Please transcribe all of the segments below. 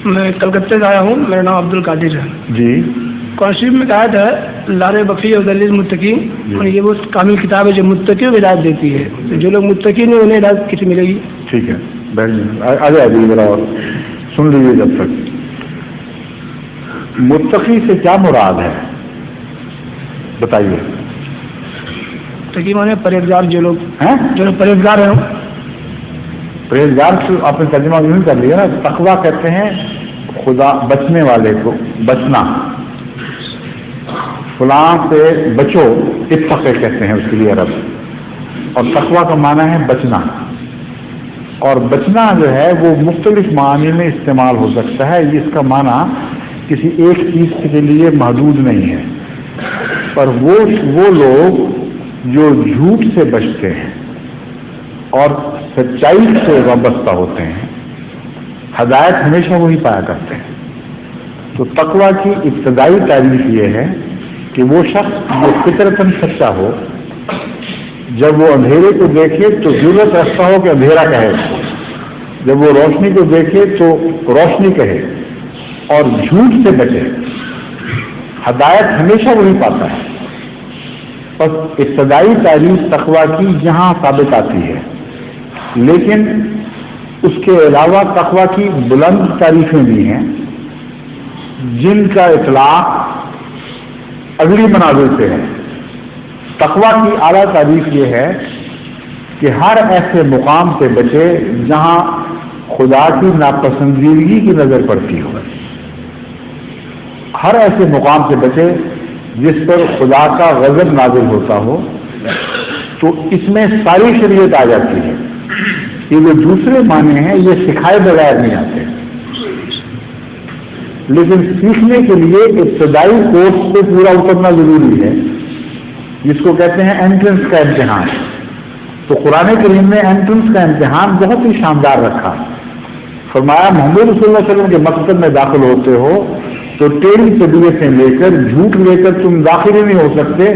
میں کلکتے سے آیا ہوں، میرا نام عبد القادر ہے جی. قرآن شریف میں کہا ہے لار بخشی اور دلیل متقین، اور یہ وہ کامل کتاب ہے جو متقیوں کو ہدایت دیتی ہے. جو لوگ متقی نہیں انہیں ہدایت کیسے ملے گی؟ ٹھیک ہے بیٹھ جائیں، آ جائے ذرا اور سن لیجیے جب تک. متقی سے کیا مراد ہے بتائیے؟ متقی مانے پرہیزگار، جو لوگ پرہیزگار ہیں. پرہیزگار آپ نے ترجمہ نہیں کر لیا نا. تقویٰ کہتے ہیں خدا بچنے والے کو، بچنا، فلاں سے بچو، اتقے کہتے ہیں اس کے لیے عرب. اور تقویٰ کا معنی ہے بچنا. اور بچنا جو ہے وہ مختلف معنی میں استعمال ہو سکتا ہے. اس کا معنی کسی ایک چیز کے لیے محدود نہیں ہے. پر وہ لوگ جو جھوٹ سے بچتے ہیں اور سچائی سے وابستہ ہوتے ہیں، ہدایت ہمیشہ وہی پایا کرتے ہیں. تو تقویٰ کی ابتدائی تعریف یہ ہے کہ وہ شخص جو فطرتاً سچا ہو، جب وہ اندھیرے کو دیکھے تو ضرورت رکھتا ہو کہ اندھیرا کہے، جب وہ روشنی کو دیکھے تو روشنی کہے، اور جھوٹ سے بچے. ہدایت ہمیشہ وہی پاتا ہے. بس ابتدائی تعریف تقویٰ کی یہاں ثابت آتی ہے. لیکن اس کے علاوہ تقویٰ کی بلند تعریفیں بھی ہیں جن کا اطلاق اگلی منازل سے ہے. تقویٰ کی اعلیٰ تعریف یہ ہے کہ ہر ایسے مقام سے بچے جہاں خدا کی ناپسندیدگی کی نظر پڑتی ہو. ہر ایسے مقام سے بچے جس پر خدا کا غضب نازل ہوتا ہو. تو اس میں ساری شریعت آ جاتی ہے. یہ جو دوسرے معنی ہیں یہ سکھائے بغیر نہیں آتے، لیکن سیکھنے کے لیے ابتدائی کورس پہ پورا اترنا ضروری ہے، جس کو کہتے ہیں انٹرنس کا امتحان. تو قرآن کریم نے انٹرنس کا امتحان بہت ہی شاندار رکھا. فرمایا محمد صلی اللہ علیہ وسلم کے مقصد میں داخل ہوتے ہو تو ٹیڑھی طبیعتیں لے کر، جھوٹ لے کر تم داخل ہی نہیں ہو سکتے.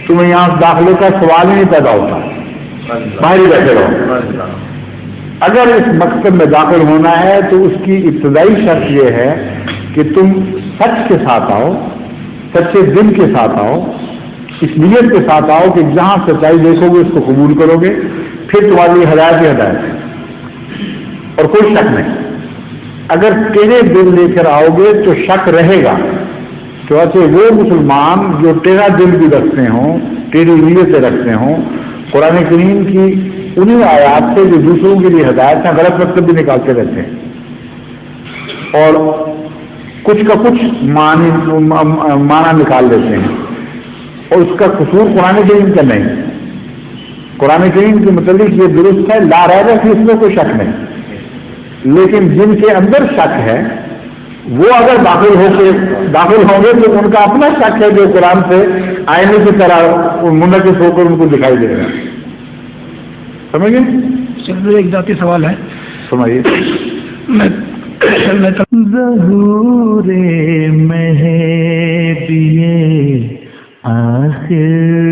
تمہیں یہاں داخلے کا سوال ہی نہیں پیدا ہوتا، باہر ہی بیٹھے رہو. اگر اس مقصد میں داخل ہونا ہے تو اس کی ابتدائی شرط یہ ہے کہ تم سچ کے ساتھ آؤ، سچے دل کے ساتھ آؤ، اس نیت کے ساتھ آؤ کہ جہاں سچائی دیکھو گے اس کو قبول کرو گے، پھر تمہاری ہدایت ہی ہدایت ہے اور کوئی شک نہیں. اگر ٹیڑھے دل لے کر آؤ گے تو شک رہے گا. تو ایسے وہ مسلمان جو ٹیڑھا دل بھی رکھتے ہوں، ٹیڑھی نیتیں رکھتے ہوں، قرآن کریم کی انہیں آیات سے جو دوسروں کے لیے ہدایت ہیں غلط مطلب بھی نکالتے رہتے ہیں اور کچھ کا کچھ معنی نکال لیتے ہیں. اور اس کا قصور قرآن کریم کا نہیں. قرآن کریم کے متعلق یہ درست ہے، لا ریب فیہ، اس میں کوئی شک نہیں. لیکن جن کے اندر شک ہے وہ اگر داخل ہوں گے تو ان کا اپنا شک ہے جو قرآن سے آئینے کی طرح منعکس ہو کر ان کو دکھائی دے رہا ہے. سمجھ گئے؟ ایک ذاتی سوال ہے. سمجھیے. ظہور مہدی آخر